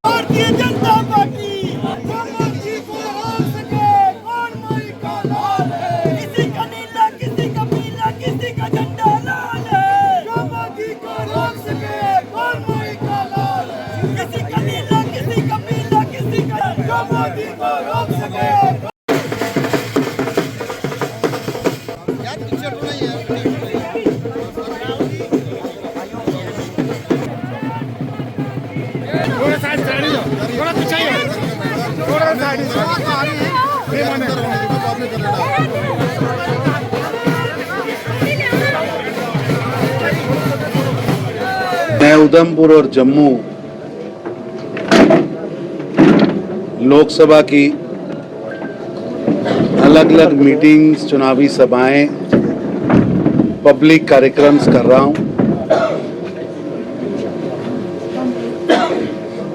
Bharatiya Janata party की कोई हार सके कौन माई का लाल है। किसी का नीला, किसी का पीला, किसी का झंडा लाल है। जो मोदी को रोक सके कौन माई का लाल है। किसी का नीला, किसी का पीला, किसी का, जो मोदी को रोक सके। थोड़ा पीछे थोड़ा मैं उधमपुर और जम्मू लोकसभा की अलग अलग मीटिंग्स, चुनावी सभाएं, पब्लिक कार्यक्रम्स कर रहा हूं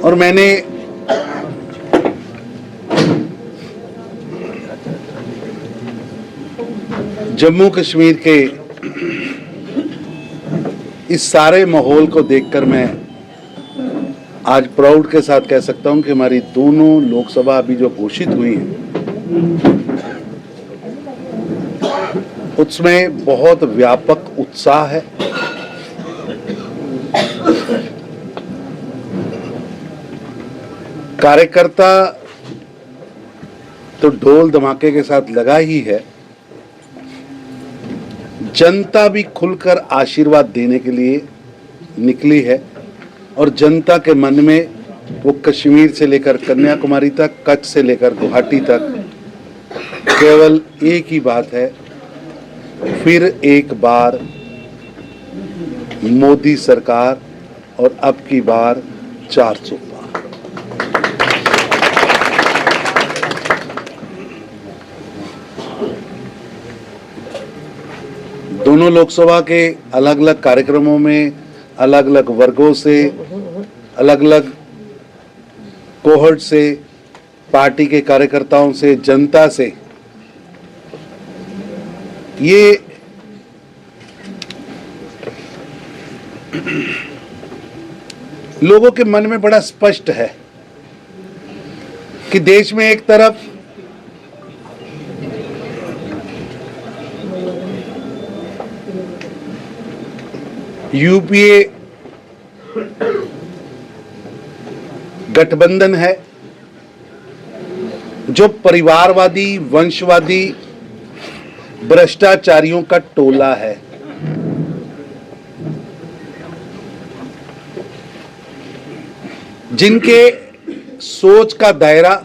और मैंने जम्मू कश्मीर के इस सारे माहौल को देखकर मैं आज प्राउड के साथ कह सकता हूं कि हमारी दोनों लोकसभा अभी जो घोषित हुई हैं उसमें बहुत व्यापक उत्साह है। कार्यकर्ता तो ढोल धमाके के साथ लगा ही है, जनता भी खुलकर आशीर्वाद देने के लिए निकली है और जनता के मन में वो कश्मीर से लेकर कन्याकुमारी तक, कच्छ से लेकर गुवाहाटी तक केवल एक ही बात है, फिर एक बार मोदी सरकार और अब की बार 400 पार। दोनों लोकसभा के अलग अलग कार्यक्रमों में अलग अलग वर्गों से, अलग अलग कोहर्ट से, पार्टी के कार्यकर्ताओं से, जनता से ये लोगों के मन में बड़ा स्पष्ट है कि देश में एक तरफ यूपीए गठबंधन है जो परिवारवादी, वंशवादी, भ्रष्टाचारियों का टोला है। जिनके सोच का दायरा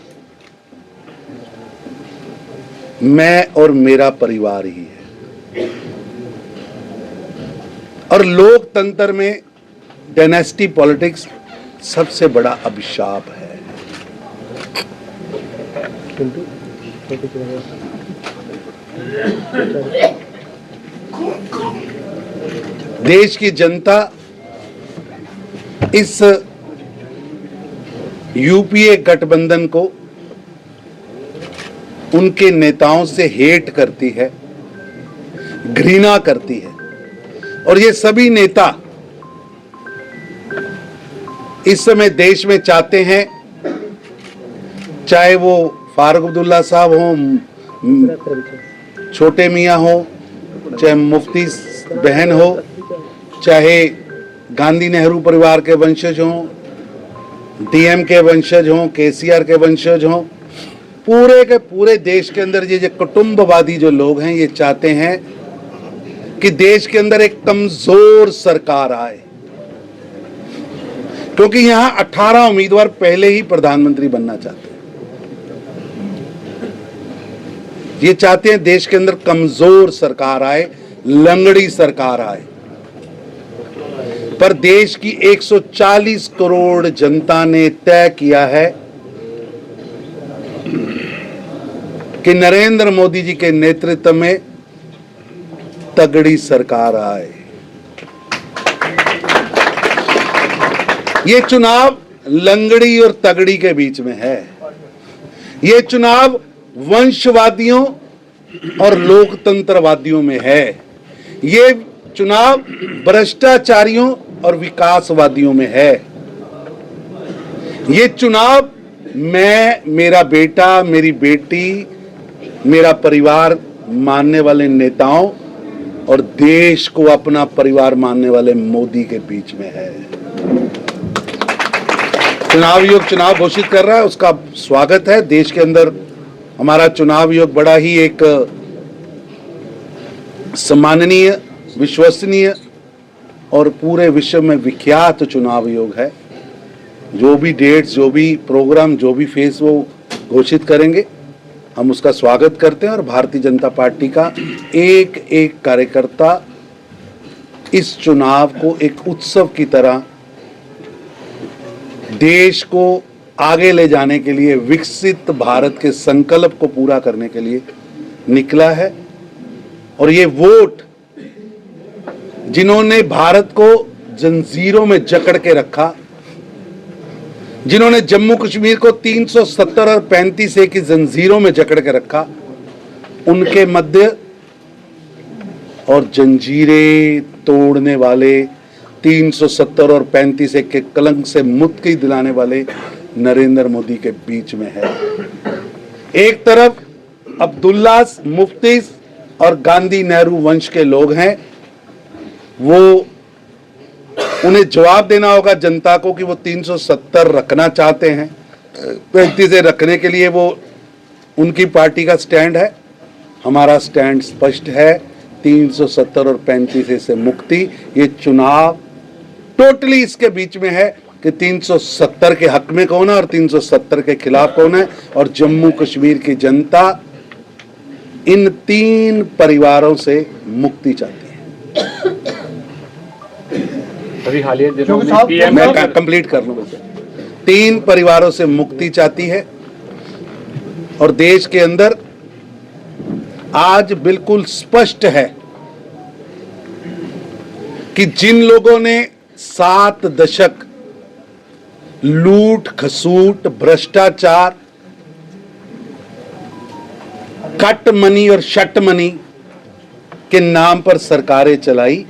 मैं और मेरा परिवार ही है और लोकतंत्र में डायनेस्टी पॉलिटिक्स सबसे बड़ा अभिशाप है। देश की जनता इस यूपीए गठबंधन को, उनके नेताओं से हेट करती है, घृणा करती है और ये सभी नेता इस समय देश में चाहते हैं, चाहे वो फारूक अब्दुल्ला साहब हो, छोटे मियाँ हो, चाहे मुफ्ती बहन हो, चाहे गांधी नेहरू परिवार के वंशज हों, डीएम के वंशज हों, केसीआर के वंशज हों, पूरे के पूरे देश के अंदर ये जो कुटुंबवादी जो लोग हैं ये चाहते हैं कि देश के अंदर एक कमजोर सरकार आए, क्योंकि यहां 18 उम्मीदवार पहले ही प्रधानमंत्री बनना चाहते हैं। ये चाहते हैं देश के अंदर कमजोर सरकार आए, लंगड़ी सरकार आए। पर देश की 140 करोड़ जनता ने तय किया है कि नरेंद्र मोदी जी के नेतृत्व में तगड़ी सरकार आए। ये चुनाव लंगड़ी और तगड़ी के बीच में है। ये चुनाव वंशवादियों और लोकतंत्रवादियों में है। ये चुनाव भ्रष्टाचारियों और विकासवादियों में है। ये चुनाव मैं, मेरा बेटा, मेरी बेटी, मेरा परिवार मानने वाले नेताओं और देश को अपना परिवार मानने वाले मोदी के बीच में है। चुनाव आयोग चुनाव घोषित कर रहा है, उसका स्वागत है। देश के अंदर हमारा चुनाव आयोग बड़ा ही एक सम्माननीय, विश्वसनीय और पूरे विश्व में विख्यात चुनाव आयोग है। जो भी डेट्स, जो भी प्रोग्राम, जो भी फेस वो घोषित करेंगे, हम उसका स्वागत करते हैं। और भारतीय जनता पार्टी का एक एक कार्यकर्ता इस चुनाव को एक उत्सव की तरह देश को आगे ले जाने के लिए, विकसित भारत के संकल्प को पूरा करने के लिए निकला है। और ये वोट जिन्होंने भारत को जंजीरों में जकड़ के रखा, जिन्होंने जम्मू कश्मीर को 370 और 35A की जंजीरों में जकड़ के रखा, उनके मध्य और जंजीरें तोड़ने वाले, 370 और 35A के कलंक से मुक्ति दिलाने वाले नरेंद्र मोदी के बीच में है। एक तरफ अब्दुल्ला मुफ्ती और गांधी नेहरू वंश के लोग हैं, वो उन्हें जवाब देना होगा जनता को कि वो 370 रखना चाहते हैं। 35 रखने के लिए वो उनकी पार्टी का स्टैंड है। हमारा स्टैंड स्पष्ट है, 370 और 35 से मुक्ति। ये चुनाव टोटली इसके बीच में है कि 370 के हक में कौन है और 370 के खिलाफ कौन है। और जम्मू कश्मीर की जनता इन 3 परिवारों से मुक्ति चाहती है। अभी हालिया दिनों में पीएम मैं कंप्लीट कर लूं। 3 परिवारों से मुक्ति चाहती है। और देश के अंदर आज बिल्कुल स्पष्ट है कि जिन लोगों ने 7 दशक लूट खसूट, भ्रष्टाचार, कट मनी और शट मनी के नाम पर सरकारें चलाई,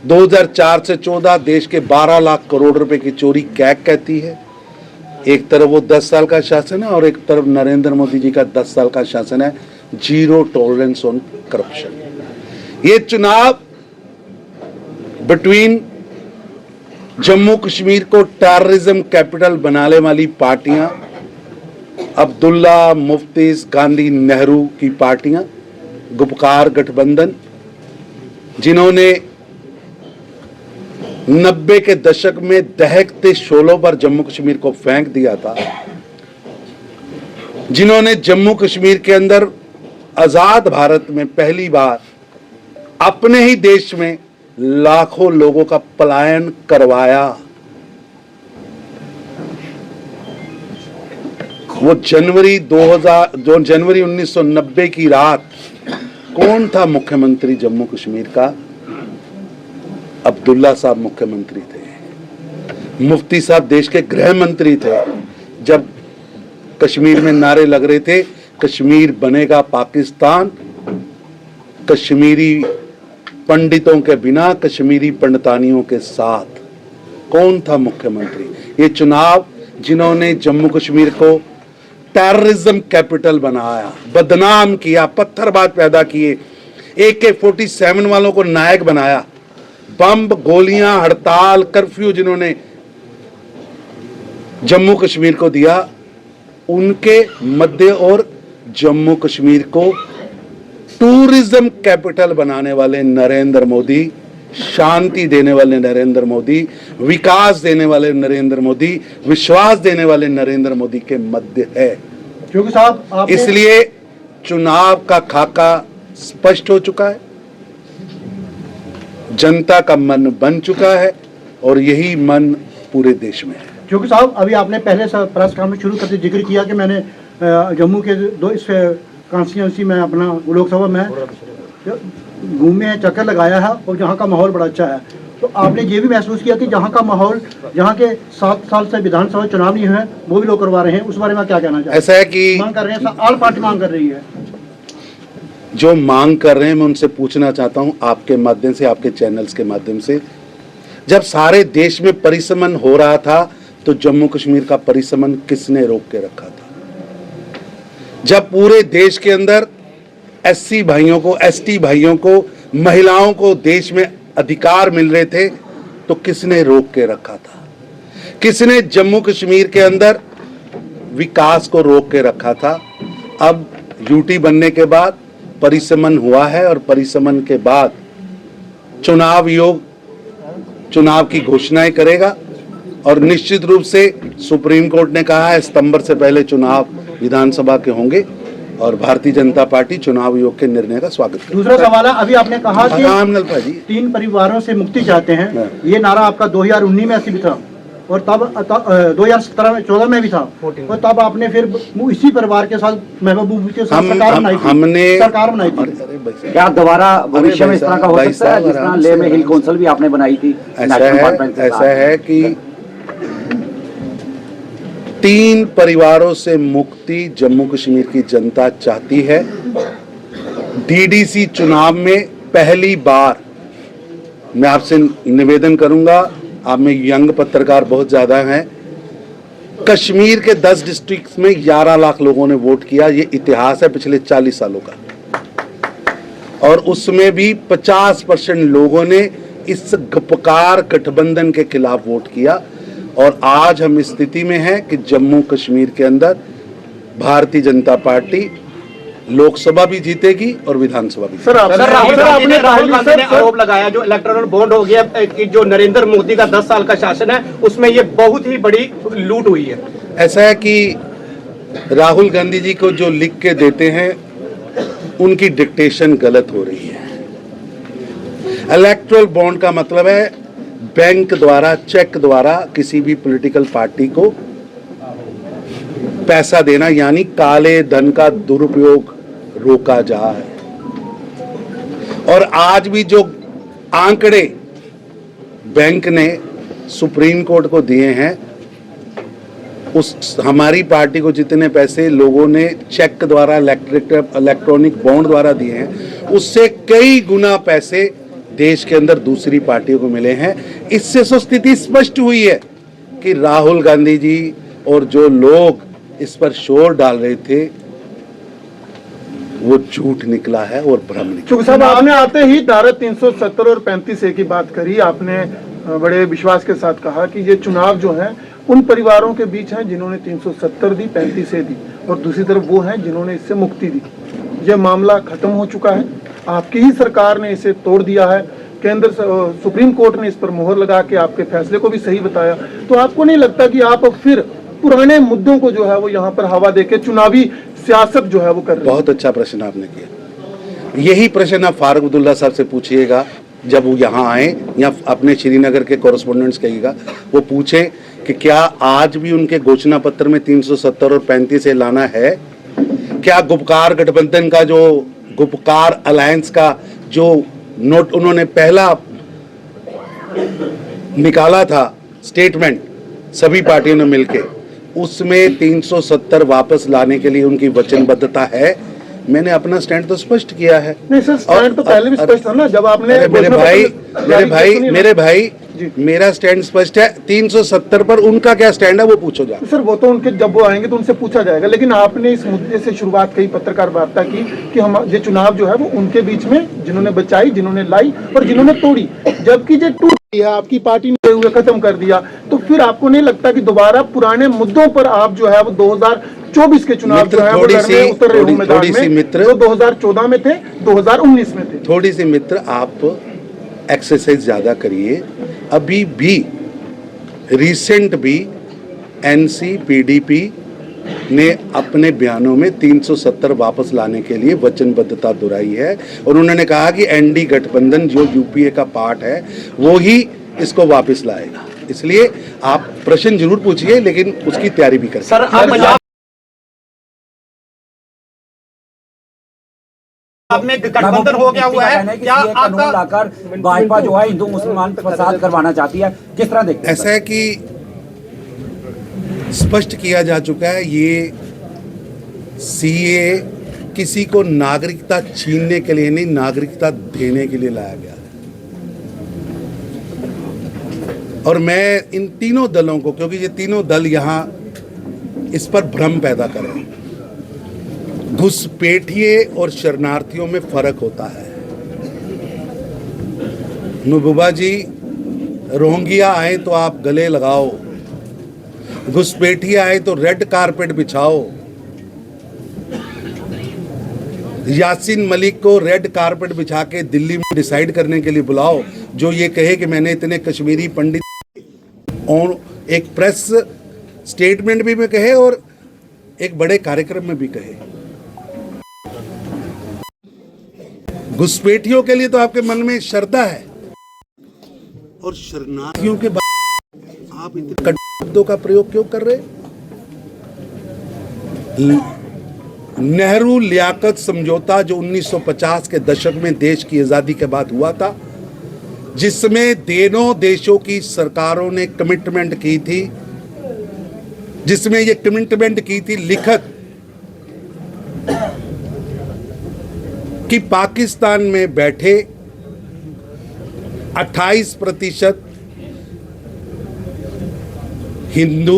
2004 से 14 देश के 12 लाख करोड़ रुपए की चोरी कैग कहती है। एक तरफ वो 10 साल का शासन है और एक तरफ नरेंद्र मोदी जी का 10 साल का शासन है, जीरो टॉलरेंस ऑन करप्शन। ये चुनाव बिटवीन जम्मू कश्मीर को टेररिज्म कैपिटल बनाने वाली पार्टियां, अब्दुल्ला, मुफ्ती, गांधी, नेहरू की पार्टियां, गुपकार गठबंधन, जिन्होंने 90 के दशक में दहकते शोलों पर जम्मू कश्मीर को फेंक दिया था, जिन्होंने जम्मू कश्मीर के अंदर आजाद भारत में पहली बार अपने ही देश में लाखों लोगों का पलायन करवाया। वो जनवरी 1990 की रात कौन था मुख्यमंत्री जम्मू कश्मीर का? अब्दुल्ला साहब मुख्यमंत्री थे। मुफ्ती साहब देश के गृह मंत्री थे। जब कश्मीर में नारे लग रहे थे, कश्मीर बनेगा पाकिस्तान, कश्मीरी पंडितों के बिना, कश्मीरी पंडितानियों के साथ, कौन था मुख्यमंत्री? ये चुनाव जिन्होंने जम्मू कश्मीर को टेररिज्म कैपिटल बनाया, बदनाम किया, पत्थरबाज पैदा किए, AK-47 वालों को नायक बनाया, बम, गोलियां, हड़ताल, कर्फ्यू जिन्होंने जम्मू कश्मीर को दिया, उनके मध्य और जम्मू कश्मीर को टूरिज्म कैपिटल बनाने वाले नरेंद्र मोदी, शांति देने वाले नरेंद्र मोदी, विकास देने वाले नरेंद्र मोदी, विश्वास देने वाले नरेंद्र मोदी के मध्य है। क्योंकि साहब इसलिए चुनाव का खाका स्पष्ट हो चुका है, जनता का मन बन चुका है और यही मन पूरे देश में है। क्योंकि साहब अभी आपने पहले प्रेस कॉन्फ्रेंस शुरू करते जिक्र किया कि मैंने जम्मू के 2 इस कॉन्स्टिट्यूंसी में अपना लोकसभा में घूमे हैं, चक्कर लगाया है और जहाँ का माहौल बड़ा अच्छा है। तो आपने ये भी महसूस किया कि जहाँ का माहौल, जहाँ के 7 साल से विधानसभा चुनाव नहीं हुए, वो भी लोग करवा रहे हैं, उस बारे में क्या कहना चाहिए? ऐसा है कि मांग कर रहे हैं, ऑल पार्टी मांग कर रही है। जो मांग कर रहे हैं मैं उनसे पूछना चाहता हूं आपके माध्यम से, आपके चैनल्स के माध्यम से, जब सारे देश में परिसमन हो रहा था तो जम्मू कश्मीर का परिसमन किसने रोक के रखा था? जब पूरे देश के अंदर एससी भाइयों को, एसटी भाइयों को, महिलाओं को देश में अधिकार मिल रहे थे तो किसने रोक के रखा था? किसने जम्मू कश्मीर के अंदर विकास को रोक के रखा था? अब यूटी बनने के बाद परिसमन हुआ है और परिसमन के बाद चुनाव आयोग चुनाव की घोषणाएं करेगा और निश्चित रूप से सुप्रीम कोर्ट ने कहा है सितंबर से पहले चुनाव विधानसभा के होंगे और भारतीय जनता पार्टी चुनाव आयोग के निर्णय का स्वागत करेगी। दूसरा सवाल है, अभी आपने कहा कि नलपा जी 3 परिवारों से मुक्ति चाहते हैं, ये नारा आपका 2019 में ऐसे भी था और तब 2014 में भी था, और तब आपने फिर इसी परिवार के साथ महबूब के साथ सरकार बनाई थी। क्या दोबारा भविष्य में इस तरह का हो सकता है जिस तरह लेह में हिल काउंसिल भी आपने बनाई थी? ऐसा है कि 3 परिवारों से मुक्ति जम्मू कश्मीर की जनता चाहती है। डीडीसी चुनाव में पहली बार मैं आपसे निवेदन करूंगा, आप में यंग पत्रकार बहुत ज्यादा हैं, कश्मीर के 10 डिस्ट्रिक्ट में 11 लाख लोगों ने वोट किया। ये इतिहास है पिछले 40 सालों का, और उसमें भी 50% लोगों ने इस गपकार गठबंधन के खिलाफ वोट किया। और आज हम इस स्थिति में हैं कि जम्मू कश्मीर के अंदर भारतीय जनता पार्टी लोकसभा भी जीतेगी और विधानसभा भी। सर राहुल गांधी ने आरोप लगाया जो इलेक्टोरल बॉन्ड हो गया कि जो नरेंद्र मोदी का 10 साल का शासन है उसमें ये बहुत ही बड़ी लूट हुई है। ऐसा है कि राहुल गांधी जी को जो लिख के देते हैं उनकी डिक्टेशन गलत हो रही है। इलेक्टोरल बॉन्ड का मतलब है बैंक द्वारा, चेक द्वारा किसी भी पॉलिटिकल पार्टी को पैसा देना, यानी काले धन का दुरुपयोग रोका जाए। और आज भी जो आंकड़े बैंक ने सुप्रीम कोर्ट को दिए हैं, उस हमारी पार्टी को जितने पैसे लोगों ने चेक द्वारा, इलेक्ट्रॉनिक बॉन्ड द्वारा दिए हैं, उससे कई गुना पैसे देश के अंदर दूसरी पार्टियों को मिले हैं। इससे तो स्थिति स्पष्ट हुई है कि राहुल गांधी जी और जो लोग इस पर शोर डाल रहे थे वो झूठ निकला है और भ्रम निकला। चूंकि साहब आपने आते ही धारा 370 और 35A की बात करी, आपने बड़े विश्वास के साथ कहा कि ये चुनाव जो है उन परिवारों के बीच हैं जिन्होंने 370 दी, 35A दी, और दूसरी तरफ वो हैं जिन्होंने इससे मुक्ति दी। ये मामला खत्म हो चुका है, आपकी ही सरकार ने इसे तोड़ दिया है, केंद्र सुप्रीम कोर्ट ने इस पर मोहर लगा के आपके फैसले को भी सही बताया। तो आपको नहीं लगता कि आप फिर पुराने मुद्दों को जो है वो यहाँ पर हवा देके चुनावी सियासत जो है वो कर रहे हैं? बहुत अच्छा प्रश्न आपने किया। यही प्रश्न आप फारूक अब्दुल्ला साहब से पूछिएगा जब वो यहाँ आए, या अपने श्रीनगर के कॉरेस्पोंडेंट्स कहिएगा, वो पूछे कि क्या आज भी उनके घोषणा पत्र में 370 और 35 लाना है? क्या गुपकार गठबंधन का, जो गुपकार अलायंस का जो नोट उन्होंने पहला निकाला था स्टेटमेंट सभी पार्टियों ने मिलके, उसमें 370 वापस लाने के लिए उनकी वचनबद्धता है। मैंने अपना स्टैंड तो स्पष्ट किया है। नहीं सर, स्टैंड तो पहले भी स्पष्ट था ना, जब आपने मेरे भाई मेरा स्टैंड स्पष्ट है। 370 पर उनका क्या स्टैंड है वो पूछो जा। सर वो तो उनके जब वो आएंगे तो उनसे पूछा जाएगा, लेकिन आपने इस मुद्दे से शुरुआत कई पत्रकार वार्ता की कि हम ये चुनाव जो है वो उनके बीच में, जिन्होंने बचाई, जिन्होंने लाई और जिन्होंने तोड़ी, जबकि ये टूट गया, आपकी पार्टी ने हुए खत्म कर दिया। तो फिर आपको नहीं लगता कि दोबारा पुराने मुद्दों पर आप जो है वो 2024 के चुनाव जो है वो लड़ने उतर रहे हो मैदान में, जो 2014 में थे, 2019 में थे? थोड़ी सी मित्र आप एक्सरसाइज ज्यादा करिए। अभी भी रिसेंट भी NCPDP ने अपने बयानों में 370 वापस लाने के लिए वचनबद्धता दोहराई है, और उन्होंने कहा कि ND गठबंधन जो UPA का पार्ट है वो ही इसको वापस लाएगा। इसलिए आप प्रश्न जरूर पूछिए, लेकिन उसकी तैयारी भी करें। आप में गठबंधन हो गया हुआ है, क्या आपका लाकर भाजपा जो है हिंदू मुसलमान फसाद करवाना चाहती है, किस तरह देखते हैं? ऐसा है कि स्पष्ट किया जा चुका है, ये सीए किसी को नागरिकता छीनने के लिए नहीं, नागरिकता देने के लिए लाया गया है। और मैं इन तीनों दलों को, क्योंकि ये तीनों दल यहाँ इस पर भ्रम पैदा करें, घुसपैठिए और शरणार्थियों में फर्क होता है। महबूबा जी, रोहिंग्या आए तो आप गले लगाओ, घुसपैठिए आए तो रेड कारपेट बिछाओ, यासीन मलिक को रेड कारपेट बिछा के दिल्ली में डिसाइड करने के लिए बुलाओ, जो ये कहे कि मैंने इतने कश्मीरी पंडित, और एक प्रेस स्टेटमेंट भी में कहे और एक बड़े कार्यक्रम में भी कहे। घुसपैठियों के लिए तो आपके मन में श्रद्धा है, और शरणार्थियों के बाद आप इतने कटु शब्दों का प्रयोग क्यों कर रहे? नेहरू लियाकत समझौता जो 1950 के दशक में देश की आज़ादी के बाद हुआ था, जिसमें दोनों देशों की सरकारों ने कमिटमेंट की थी, जिसमें ये कमिटमेंट की थी लिखत कि पाकिस्तान में बैठे 28% हिंदू,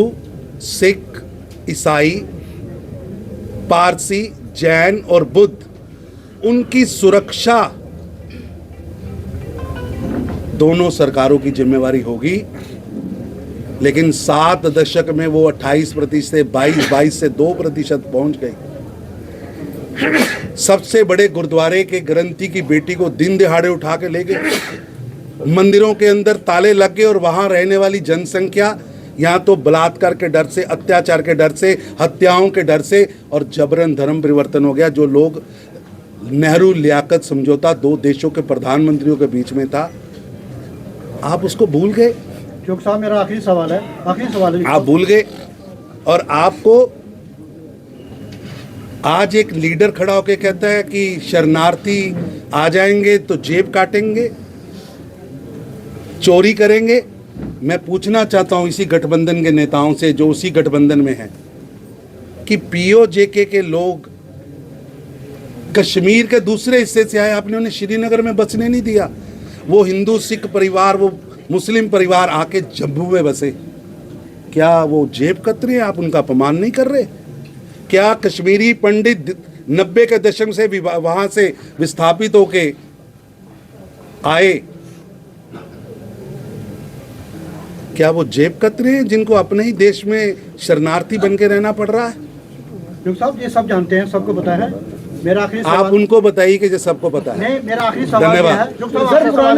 सिख, ईसाई, पारसी, जैन और बुद्ध, उनकी सुरक्षा दोनों सरकारों की जिम्मेवारी होगी। लेकिन 7 दशक में वो 28% से 22 से 2% पहुंच गई। सबसे बड़े गुरुद्वारे के ग्रंथी की बेटी को दिन दिहाड़े उठा के ले गए, मंदिरों के अंदर ताले लग गए, और वहां रहने वाली जनसंख्या यहाँ तो बलात्कार के डर से, अत्याचार के डर से, हत्याओं के डर से, और जबरन धर्म परिवर्तन हो गया। जो लोग नेहरू लियाकत समझौता 2 देशों के प्रधानमंत्रियों के बीच में था, आप उसको भूल गए। चौक साहब, मेरा आखिरी सवाल है, आप भूल गए। और आपको आज एक लीडर खड़ा होकर कहता है कि शरणार्थी आ जाएंगे तो जेब काटेंगे, चोरी करेंगे। मैं पूछना चाहता हूं इसी गठबंधन के नेताओं से, जो उसी गठबंधन में हैं, कि पीओजेके के लोग कश्मीर के दूसरे हिस्से से आए, आपने उन्हें श्रीनगर में बसने नहीं दिया। वो हिंदू, सिख परिवार, वो मुस्लिम परिवार आके जम्मू में बसे। क्या वो जेब कतरे हैं? आप उनका अपमान नहीं कर रहे? क्या कश्मीरी पंडित 90 के दशक से वहां से विस्थापित होके आए, क्या वो जेब कतरे हैं जिनको अपने ही देश में शरणार्थी बन के रहना पड़ रहा है? डॉक्टर साहब, ये सब जानते हैं, सबको पता है। मेरा आखिरी सवाल, आप उनको बताइए कि जो सबको पता है। नहीं, मेरा आखिरी सवाल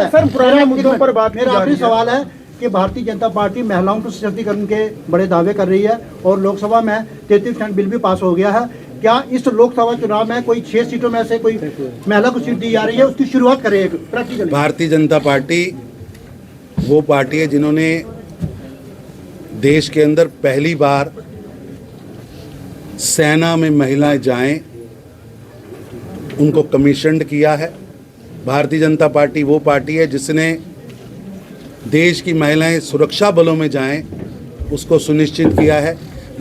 है, पुराने मुद्दों पर बात मेरा आखिरी सवाल है कि भारतीय जनता पार्टी महिलाओं के सशक्तिकरण के बड़े दावे कर रही है, और लोकसभा में 33% बिल भी पास हो गया है। क्या इस लोकसभा चुनाव में कोई 6 सीटों में से कोई महिला को सीट दी जा रही है? उसकी शुरुआत करें प्रैक्टिकली। भारतीय जनता पार्टी वो पार्टी है जिन्होंने देश के अंदर पहली बार सेना में महिलाएं जाएं, उनको कमीशन्ड किया है। भारतीय जनता पार्टी वो पार्टी है जिसने देश की महिलाएं सुरक्षा बलों में जाएं, उसको सुनिश्चित किया है।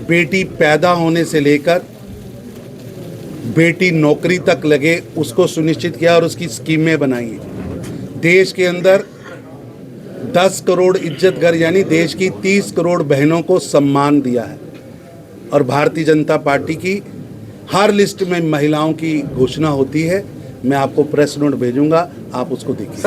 बेटी पैदा होने से लेकर बेटी नौकरी तक लगे, उसको सुनिश्चित किया और उसकी स्कीमें बनाई हैं। देश के अंदर 10 करोड़ इज्जत घर, यानी देश की 30 करोड़ बहनों को सम्मान दिया है। और भारतीय जनता पार्टी की हर लिस्ट में महिलाओं की घोषणा होती है। मैं आपको प्रेस नोट भेजूंगा, आप उसको देखिए।